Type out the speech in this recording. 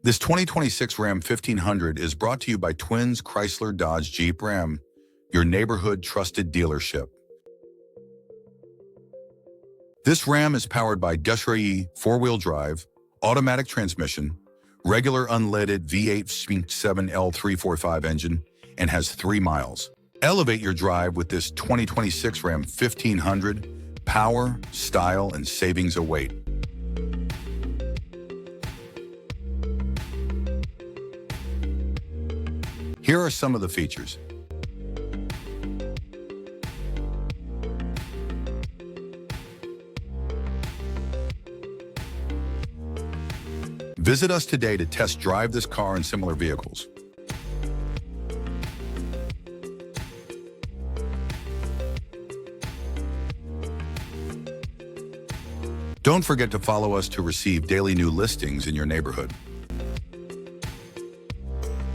This 2026 Ram 1500 is brought to you by Twins Chrysler Dodge Jeep Ram, your neighborhood trusted dealership. This Ram is powered by C.D.J.R four-wheel drive, automatic transmission, regular unleaded V8 7L345 engine, and has 3 miles. Elevate your drive with this 2026 Ram 1500. Power, style, and savings await. Here are some of the features. Visit us today to test drive this car and similar vehicles. Don't forget to follow us to receive daily new listings in your neighborhood.